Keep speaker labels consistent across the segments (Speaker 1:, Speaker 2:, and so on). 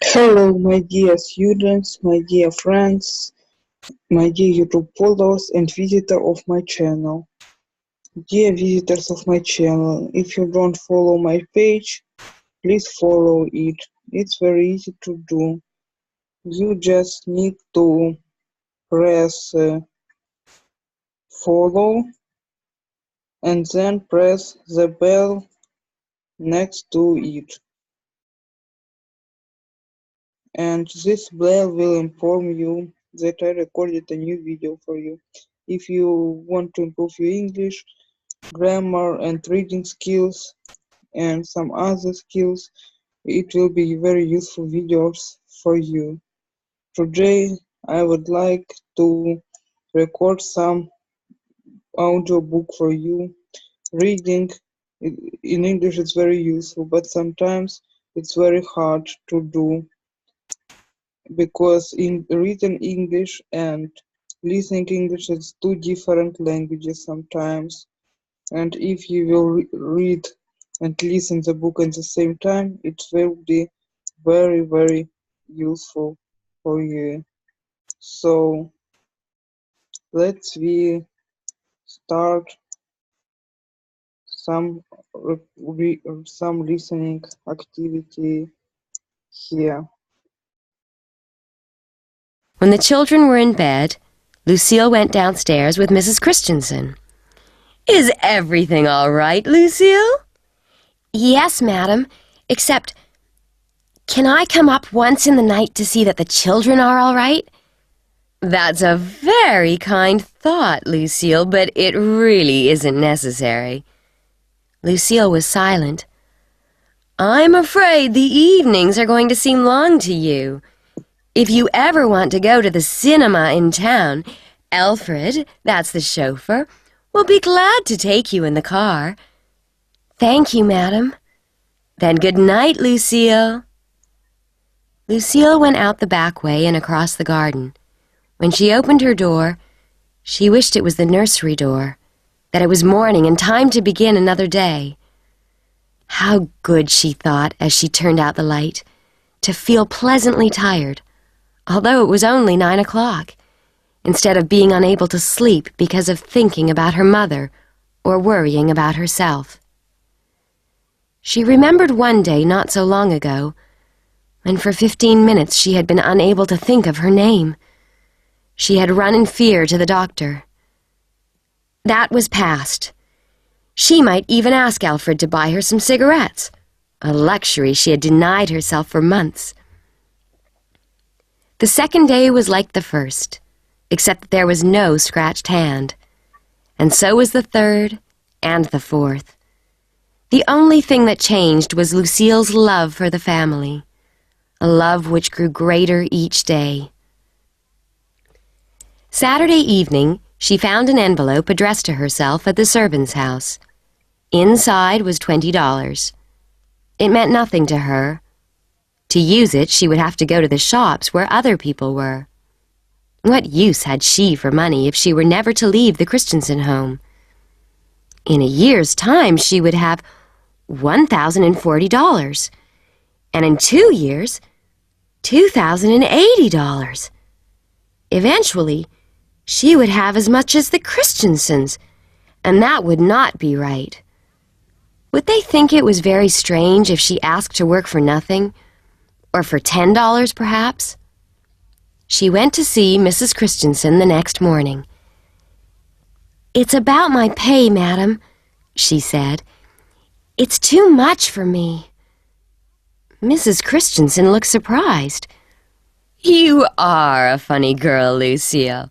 Speaker 1: Hello, my dear students, my dear friends, my dear YouTube followers and visitors of my channel. Dear visitors of my channel, if you don't follow my page, please follow it. It's very easy to do. You just need to press follow and then press the bell next to it. And this bell will inform you that I recorded a new video for you. If you want to improve your English, grammar and reading skills and some other skills, it will be very useful videos for you. Today I would like to record some audiobook for you. Reading in English is very useful, but sometimes it's very hard to do because in written English and listening English is two different languages sometimes. And if you will read and listen the book at the same time, it will be very, very useful for you. So let's we start some some listening activity here.
Speaker 2: When the children were in bed, Lucille went downstairs with Mrs. Christensen. "Is everything all right, Lucille?" "Yes, madam, except, can I come up once in the night to see that the children are all right?" "That's a very kind thought, Lucille, but it really isn't necessary." Lucille was silent. "I'm afraid the evenings are going to seem long to you. If you ever want to go to the cinema in town, Alfred, that's the chauffeur, will be glad to take you in the car." "Thank you, madam." "Then good night, Lucille." Lucille went out the back way and across the garden. When she opened her door, she wished it was the nursery door, that it was morning and time to begin another day. How good, she thought as she turned out the light, to feel pleasantly tired, although it was only 9 o'clock, instead of being unable to sleep because of thinking about her mother or worrying about herself. She remembered one day not so long ago when for 15 minutes she had been unable to think of her name. She had run in fear to the doctor. That was past. She might even ask Alfred to buy her some cigarettes, a luxury she had denied herself for months. The second day was like the first, except that there was no scratched hand, and so was the third and the fourth. The only thing that changed was Lucille's love for the family, a love which grew greater each day. Saturday evening, she found an envelope addressed to herself at the servant's house. Inside was $20. It meant nothing to her. To use it, she would have to go to the shops where other people were. What use had she for money if she were never to leave the Christensen home? In a year's time, she would have $1,040, and in 2 years, $2,080. Eventually, she would have as much as the Christensens, and that would not be right. Would they think it was very strange if she asked to work for nothing, or for $10 perhaps? She went to see Mrs. Christensen the next morning. "It's about my pay, madam," she said. "It's too much for me." Mrs. Christensen looked surprised. "You are a funny girl, Lucille.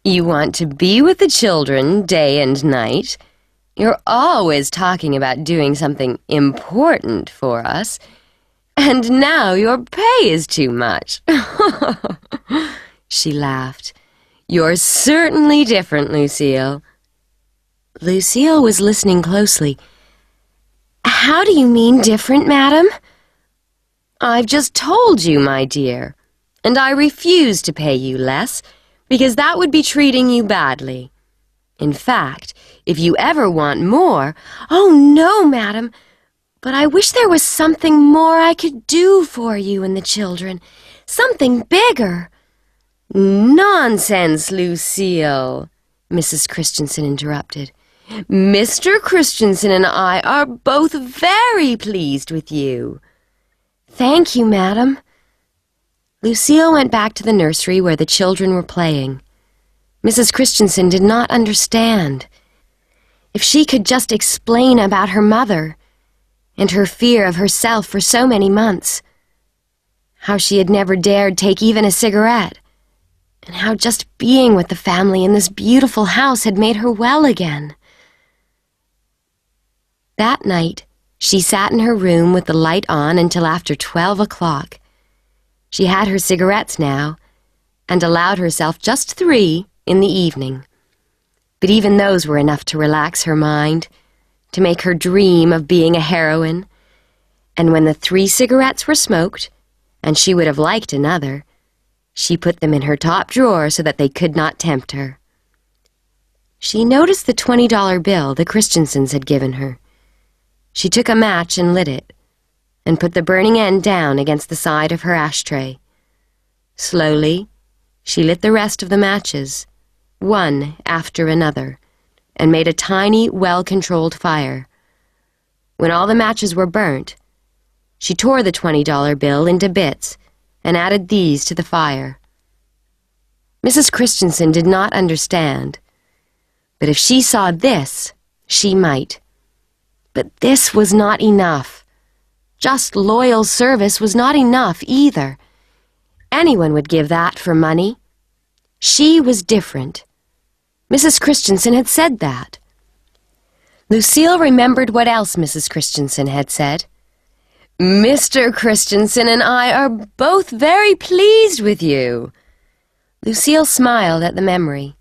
Speaker 2: You want to be with the children day and night. You're always talking about doing something important for us. And now your pay is too much." She laughed. "You're certainly different, Lucille." Lucille was listening closely. "How do you mean different, madam?" "I've just told you, my dear, and I refuse to pay you less, because that would be treating you badly. In fact, if you ever want more—" "Oh, no, madam. But I wish there was something more I could do for you and the children. Something bigger." "Nonsense, Lucille," Mrs. Christensen interrupted. "Mr. Christensen and I are both very pleased with you." "Thank you, madam." Lucille went back to the nursery where the children were playing. Mrs. Christensen did not understand. If she could just explain about her mother and her fear of herself for so many months, how she had never dared take even a cigarette, and how just being with the family in this beautiful house had made her well again. That night, she sat in her room with the light on until after 12 o'clock. She had her cigarettes now, and allowed herself just 3 in the evening. But even those were enough to relax her mind, to make her dream of being a heroine. And when the 3 cigarettes were smoked, and she would have liked another, she put them in her top drawer so that they could not tempt her. She noticed the $20 bill the Christensens had given her. She took a match and lit it, and put the burning end down against the side of her ashtray. Slowly, she lit the rest of the matches, one after another, and made a tiny, well-controlled fire. When all the matches were burnt, she tore the $20 bill into bits and added these to the fire. Mrs. Christensen did not understand, but if she saw this, she might. But this was not enough. Just loyal service was not enough either. Anyone would give that for money. She was different. Mrs. Christensen had said that. Lucille remembered what else Mrs. Christensen had said. "Mr. Christensen and I are both very pleased with you." Lucille smiled at the memory.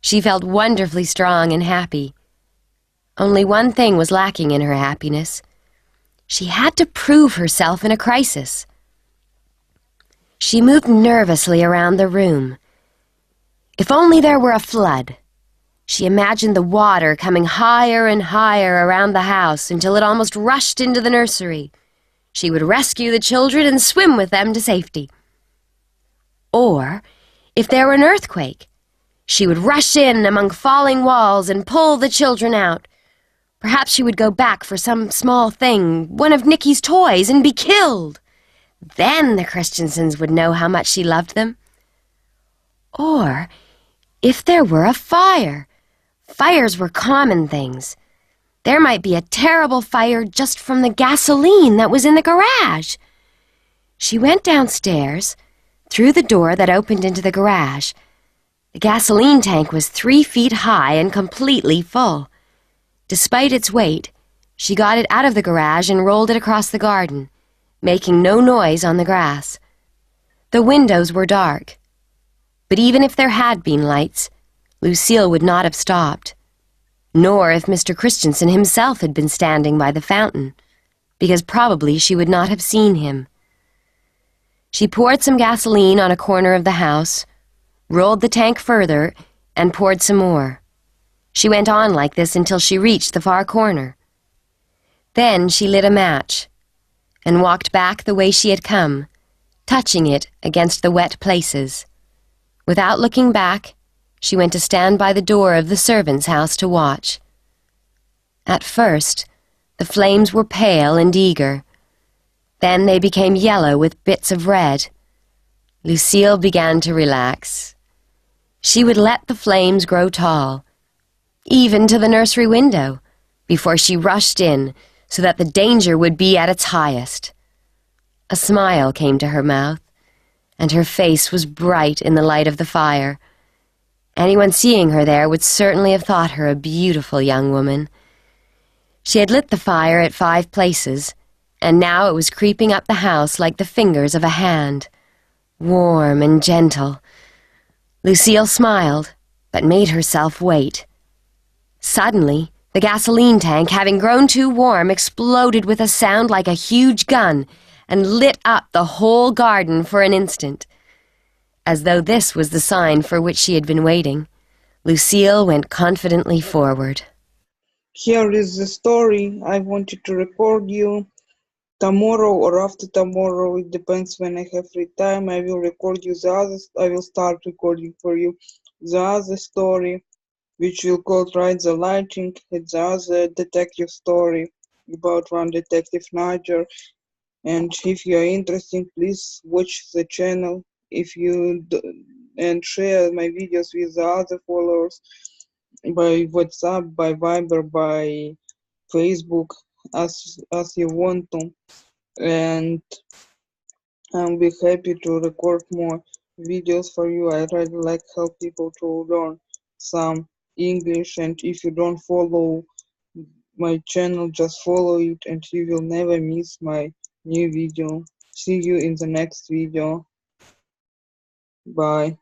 Speaker 2: She felt wonderfully strong and happy. Only one thing was lacking in her happiness. She had to prove herself in a crisis. She moved nervously around the room. If only there were a flood. She imagined the water coming higher and higher around the house until it almost rushed into the nursery. She would rescue the children and swim with them to safety. Or, if there were an earthquake, she would rush in among falling walls and pull the children out. Perhaps she would go back for some small thing, one of Nicky's toys, and be killed. Then the Christensens would know how much she loved them. Or, if there were a fire. Fires were common things. There might be a terrible fire just from the gasoline that was in the garage. She went downstairs, through the door that opened into the garage. The gasoline tank was 3 feet high and completely full. Despite its weight, she got it out of the garage and rolled it across the garden, making no noise on the grass. The windows were dark, but even if there had been lights, Lucille would not have stopped, nor if Mr. Christensen himself had been standing by the fountain, because probably she would not have seen him. She poured some gasoline on a corner of the house, rolled the tank further, and poured some more. She went on like this until she reached the far corner. Then she lit a match and walked back the way she had come, touching it against the wet places. Without looking back, she went to stand by the door of the servants' house to watch. At first, the flames were pale and eager. Then they became yellow with bits of red. Lucille began to relax. She would let the flames grow tall, even to the nursery window, before she rushed in so that the danger would be at its highest. A smile came to her mouth, and her face was bright in the light of the fire. Anyone seeing her there would certainly have thought her a beautiful young woman. She had lit the fire at 5 places, and now it was creeping up the house like the fingers of a hand, warm and gentle. Lucille smiled, but made herself wait. Suddenly, the gasoline tank, having grown too warm, exploded with a sound like a huge gun and lit up the whole garden for an instant. As though this was the sign for which she had been waiting, Lucille went confidently forward.
Speaker 1: Here is the story. I wanted to record you. Tomorrow or after tomorrow, it depends when I have free time. I will record you the other. I will start recording for you the other story, which will called Ride the Lightning. It's the other detective story about one detective Niger. And if you are interested, please watch the channel. If you and share my videos with the other followers by WhatsApp, by Viber, by Facebook, as you want to. And I'll be happy to record more videos for you. I really like help people to learn some English, and if you don't follow my channel, just follow it and you will never miss my new video. See you in the next video. Bye.